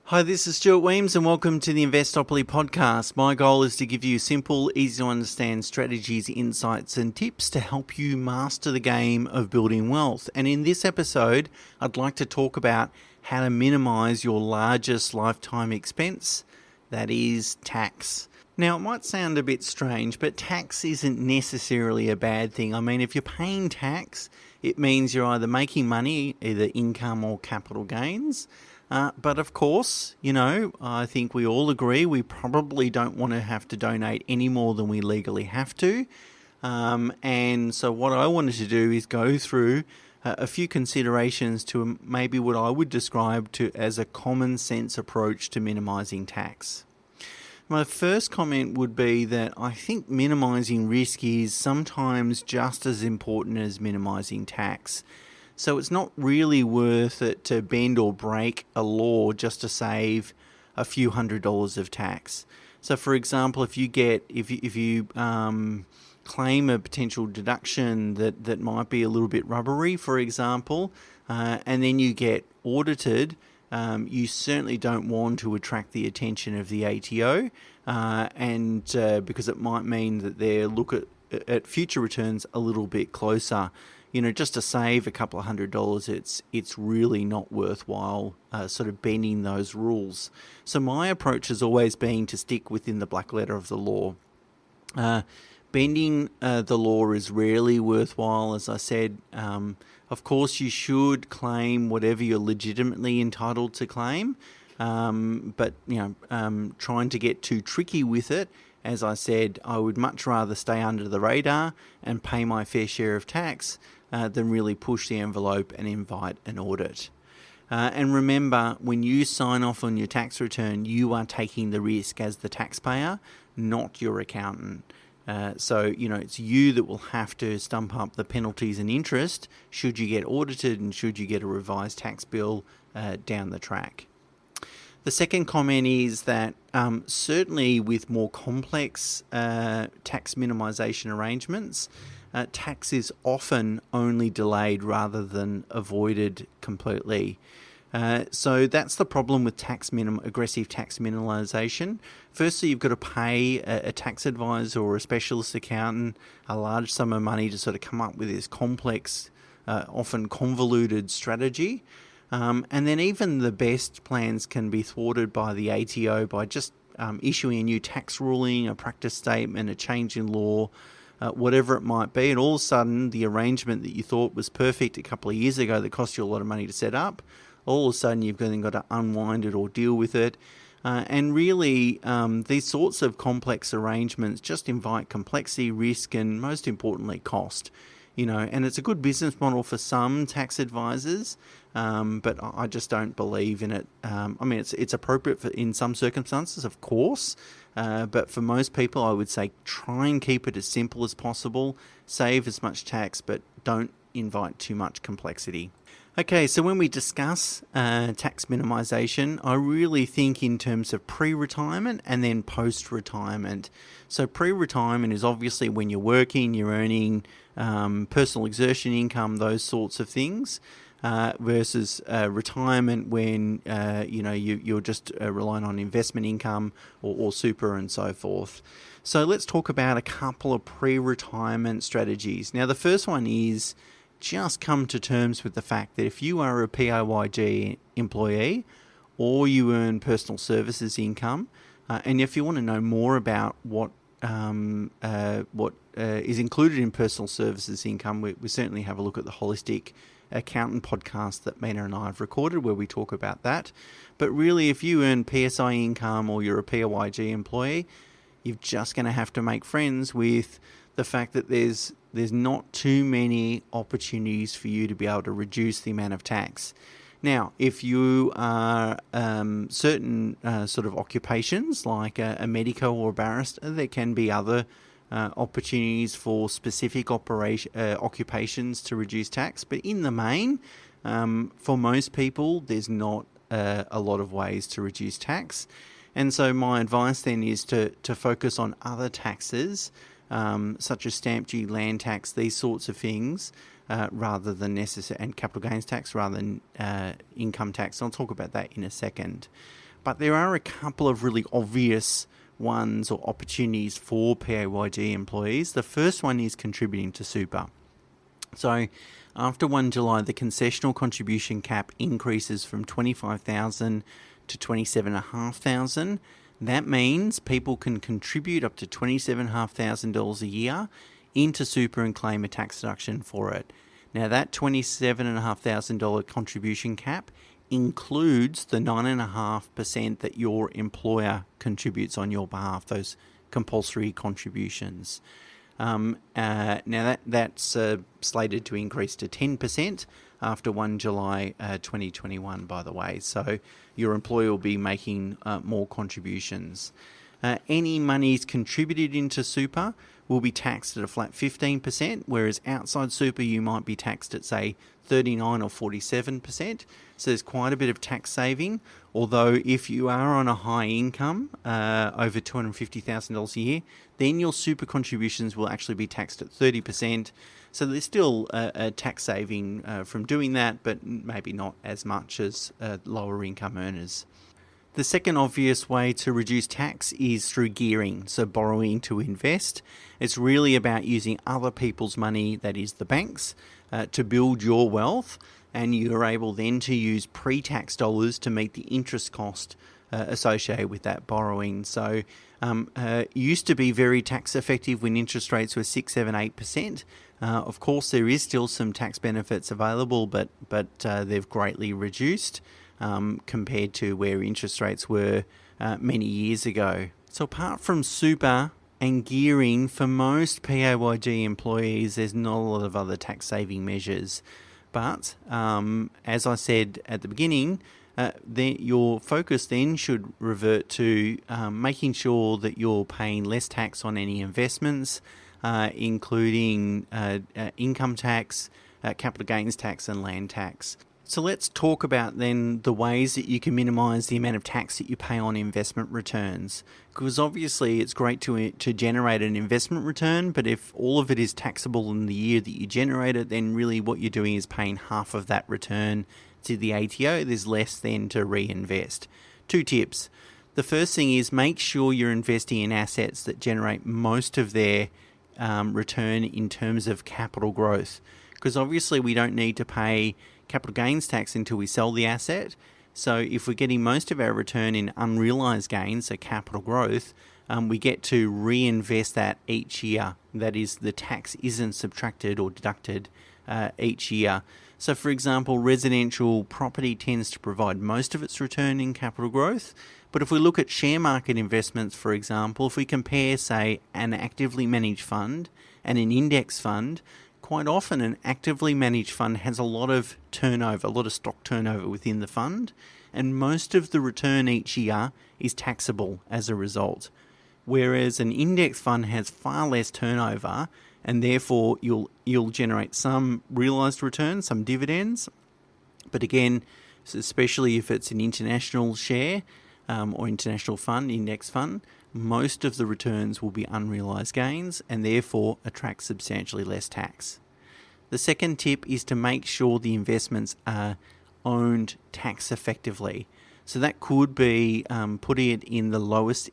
Hi, this is Stuart Weems and welcome to the Investopoly podcast. My goal is to give you simple, easy to understand strategies, insights and tips to help you master the game of building wealth. And in this episode, I'd like to talk about how to minimize your largest lifetime expense, that is tax. Now, it might sound a bit strange, but tax isn't necessarily a bad thing. I mean, if you're paying tax, it means you're either making money, either income or capital gains. But of course, I think we all agree we probably don't want to have to donate any more than we legally have to. And so what I wanted to do is go through a few considerations to maybe what I would describe as a common sense approach to minimising tax. My first comment would be that I think minimising risk is sometimes just as important as minimising tax. So it's not really worth it to bend or break a law just to save a few $100s of tax. So, for example, if you claim a potential deduction that might be a little bit rubbery, for example, and then you get audited, you certainly don't want to attract the attention of the ATO, and because it might mean that they look at future returns a little bit closer. Just to save a couple of $100s, it's really not worthwhile sort of bending those rules. So my approach has always been to stick within the black letter of the law. Bending the law is rarely worthwhile, as I said. Of course, you should claim whatever you're legitimately entitled to claim, but trying to get too tricky with it, as I said, I would much rather stay under the radar and pay my fair share of tax than really push the envelope and invite an audit. And remember, when you sign off on your tax return, you are taking the risk as the taxpayer, not your accountant. So it's you that will have to stump up the penalties and interest should you get audited and should you get a revised tax bill down the track. The second comment is that certainly with more complex tax minimisation arrangements, tax is often only delayed rather than avoided completely. So that's the problem with aggressive tax minimalisation. Firstly, you've got to pay a tax advisor or a specialist accountant a large sum of money to sort of come up with this complex, often convoluted strategy. And then even the best plans can be thwarted by the ATO by just issuing a new tax ruling, a practice statement, a change in law, whatever it might be. And all of a sudden, the arrangement that you thought was perfect a couple of years ago that cost you a lot of money to set up, all of a sudden you've then got to unwind it or deal with it. And really, these sorts of complex arrangements just invite complexity, risk, and most importantly, cost. And it's a good business model for some tax advisors, but I just don't believe in it. It's appropriate in some circumstances, of course, but for most people, I would say try and keep it as simple as possible, save as much tax, but don't invite too much complexity. Okay, so when we discuss tax minimisation, I really think in terms of pre-retirement and then post-retirement. So pre-retirement is obviously when you're working, you're earning personal exertion income, those sorts of things, versus retirement when you're just relying on investment income or super and so forth. So let's talk about a couple of pre-retirement strategies. Now, the first one is just come to terms with the fact that if you are a PAYG employee or you earn personal services income, and if you want to know more about what is included in personal services income, we certainly have a look at the Holistic Accountant podcast that Mina and I have recorded where we talk about that. But really, if you earn PSI income or you're a PAYG employee, you're just going to have to make friends with the fact that there's not too many opportunities for you to be able to reduce the amount of tax. Now, if you are certain sort of occupations like a medico or a barrister, there can be other opportunities for specific occupations to reduce tax. But in the main, for most people, there's not a lot of ways to reduce tax. And so my advice then is to focus on other taxes, such as stamp duty, land tax, these sorts of things, rather than and capital gains tax rather than income tax. I'll talk about that in a second. But there are a couple of really obvious ones or opportunities for PAYG employees. The first one is contributing to super. So after 1 July, the concessional contribution cap increases from $25,000 to $27,500. That means people can contribute up to $27,500 a year into super and claim a tax deduction for it. Now that $27,500 contribution cap includes the 9.5% that your employer contributes on your behalf, those compulsory contributions. Now that's slated to increase to 10% after 1 July 2021, by the way. So your employer will be making more contributions. Any monies contributed into super will be taxed at a flat 15%, whereas outside super you might be taxed at, say, 39 or 47%. So there's quite a bit of tax saving, although if you are on a high income, over $250,000 a year, then your super contributions will actually be taxed at 30%. So there's still a tax saving from doing that, but maybe not as much as lower income earners. The second obvious way to reduce tax is through gearing, so borrowing to invest. It's really about using other people's money, that is the banks, to build your wealth, and you're able then to use pre-tax dollars to meet the interest cost associated with that borrowing. So it used to be very tax effective when interest rates were 6, 7, 8%. Of course, there is still some tax benefits available, but they've greatly reduced compared to where interest rates were many years ago. So apart from super and gearing, for most PAYG employees, there's not a lot of other tax saving measures. But as I said at the beginning, your focus then should revert to making sure that you're paying less tax on any investments, including income tax, capital gains tax and land tax. So let's talk about then the ways that you can minimise the amount of tax that you pay on investment returns. Because obviously it's great to generate an investment return, but if all of it is taxable in the year that you generate it, then really what you're doing is paying half of that return to the ATO. There's less then to reinvest. 2 tips. The first thing is make sure you're investing in assets that generate most of their return in terms of capital growth. Because obviously we don't need to pay capital gains tax until we sell the asset. So if we're getting most of our return in unrealised gains, so capital growth, we get to reinvest that each year. That is, the tax isn't subtracted or deducted each year. So for example, residential property tends to provide most of its return in capital growth. But if we look at share market investments, for example, if we compare, say, an actively managed fund and an index fund, quite often an actively managed fund has a lot of turnover, a lot of stock turnover within the fund, and most of the return each year is taxable as a result. Whereas an index fund has far less turnover, and therefore you'll generate some realised return, some dividends. But again, especially if it's an international share or international fund, index fund, most of the returns will be unrealised gains and therefore attract substantially less tax. The second tip is to make sure the investments are owned tax effectively. So that could be putting it in the lowest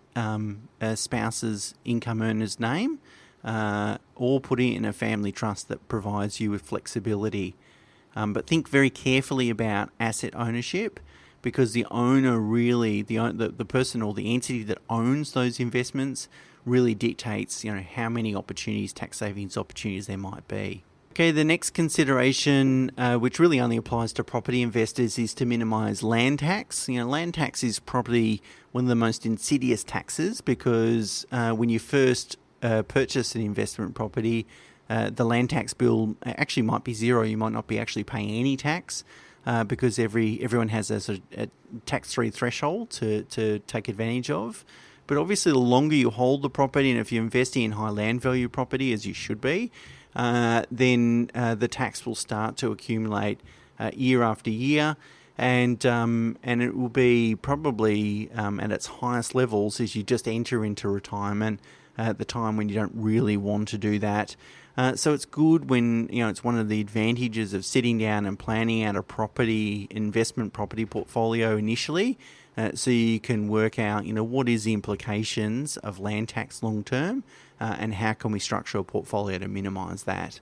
spouse's income earner's name or putting it in a family trust that provides you with flexibility. But think very carefully about asset ownership, because the owner really, the person or the entity that owns those investments really dictates, how many opportunities, tax savings opportunities there might be. Okay, the next consideration, which really only applies to property investors, is to minimise land tax. Land tax is probably one of the most insidious taxes because when you first purchase an investment property, the land tax bill actually might be zero. You might not be actually paying any tax. Because everyone has a tax-free threshold to take advantage of. But obviously the longer you hold the property, and if you're investing in high land value property, as you should be, then the tax will start to accumulate year after year, and it will be probably at its highest levels as you just enter into retirement at the time when you don't really want to do that. So it's good when, it's one of the advantages of sitting down and planning out a investment property portfolio initially, so you can work out, what is the implications of land tax long term, and how can we structure a portfolio to minimise that.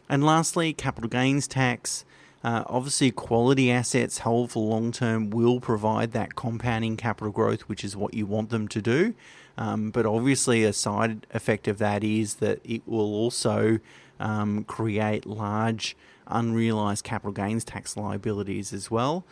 And lastly, capital gains tax. Obviously, quality assets held for long term will provide that compounding capital growth, which is what you want them to do. But obviously, a side effect of that is that it will also create large unrealised capital gains tax liabilities as well.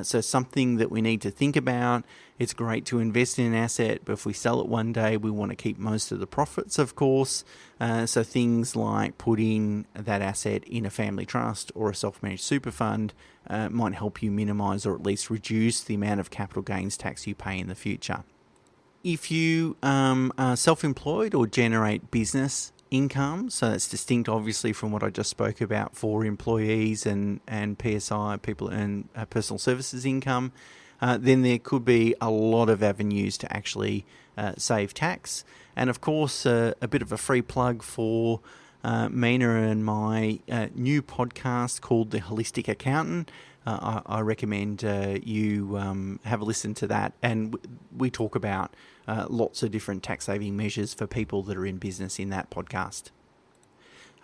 So something that we need to think about. It's great to invest in an asset, but if we sell it one day, we want to keep most of the profits, of course. So things like putting that asset in a family trust or a self-managed super fund might help you minimise or at least reduce the amount of capital gains tax you pay in the future. If you are self-employed or generate business income, so that's distinct obviously from what I just spoke about for employees and PSI, people and personal services income, then there could be a lot of avenues to actually save tax. And of course, a bit of a free plug for Mina and my new podcast called The Holistic Accountant. I recommend you have a listen to that, and we talk about lots of different tax saving measures for people that are in business in that podcast.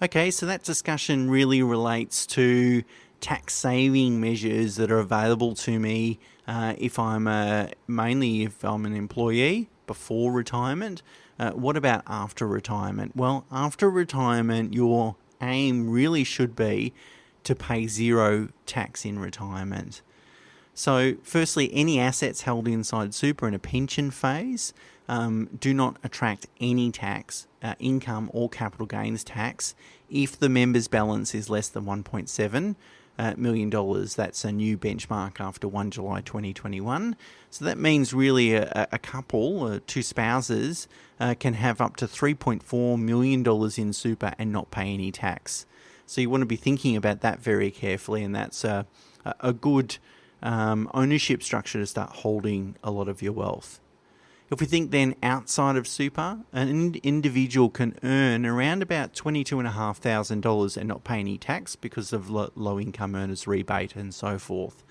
Okay, so that discussion really relates to tax saving measures that are available to me if I'm mainly if I'm an employee before retirement. What about after retirement? Well, after retirement, your aim really should be to pay zero tax in retirement. So firstly, any assets held inside super in a pension phase do not attract any tax, income or capital gains tax if the member's balance is less than $1.7 million. That's a new benchmark after 1 July 2021. So that means really a couple, two spouses, can have up to $3.4 million in super and not pay any tax. So you want to be thinking about that very carefully, and that's a good ownership structure to start holding a lot of your wealth. If we think then outside of super, an individual can earn around about $22,500 and not pay any tax because of low income earners rebate and so forth.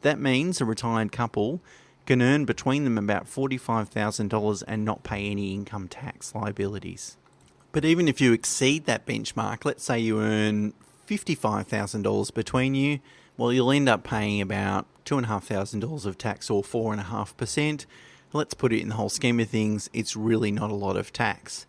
That means a retired couple can earn between them about $45,000 and not pay any income tax liabilities. But even if you exceed that benchmark, let's say you earn $55,000 between you, well, you'll end up paying about $2,500 of tax, or 4.5%. Let's put it in the whole scheme of things, it's really not a lot of tax.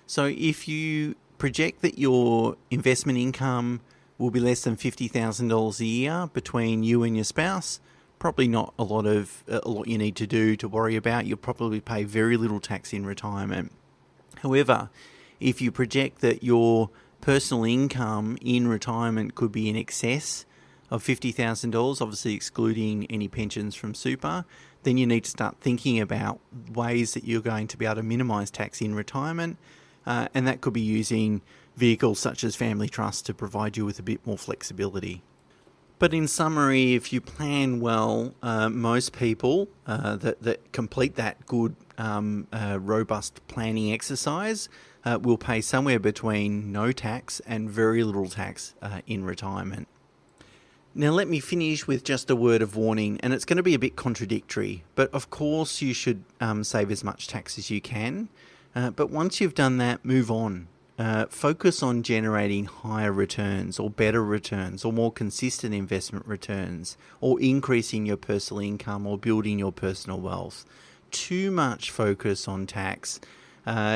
So if you project that your investment income will be less than $50,000 a year between you and your spouse, probably not a lot you need to do to worry about. You'll probably pay very little tax in retirement. However, if you project that your personal income in retirement could be in excess of $50,000, obviously excluding any pensions from super, then you need to start thinking about ways that you're going to be able to minimise tax in retirement, and that could be using vehicles such as family trusts to provide you with a bit more flexibility. But in summary, if you plan well, most people that complete that good, robust planning exercise will pay somewhere between no tax and very little tax in retirement. Now let me finish with just a word of warning, and it's going to be a bit contradictory, but of course you should save as much tax as you can. But once you've done that, move on. Focus on generating higher returns or better returns or more consistent investment returns, or increasing your personal income or building your personal wealth. Too much focus on tax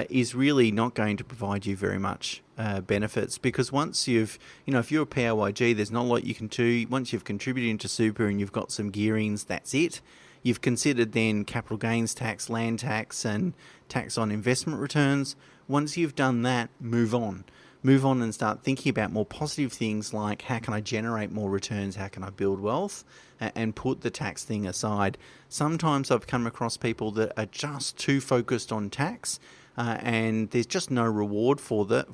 is really not going to provide you very much benefits, because once you've, if you're a PAYG, there's not a lot you can do. Once you've contributed into super and you've got some gearings, that's it. You've considered then capital gains tax, land tax, and tax on investment returns. Once you've done that, move on. Move on and start thinking about more positive things like, how can I generate more returns? How can I build wealth? And put the tax thing aside. Sometimes I've come across people that are just too focused on tax, and there's just no reward for that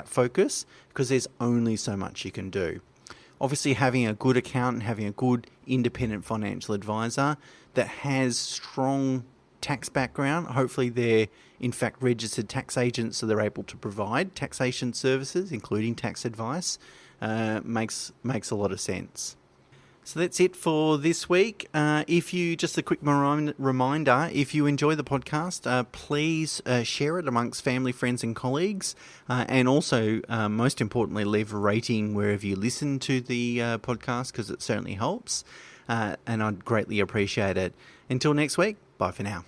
focus, because there's only so much you can do. Obviously, having a good accountant, having a good independent financial advisor that has strong tax background, hopefully they're in fact registered tax agents, so they're able to provide taxation services, including tax advice, makes a lot of sense. So that's it for this week. Just a quick reminder, if you enjoy the podcast, please share it amongst family, friends and colleagues. And also, most importantly, leave a rating wherever you listen to the podcast, because it certainly helps. And I'd greatly appreciate it. Until next week, bye for now.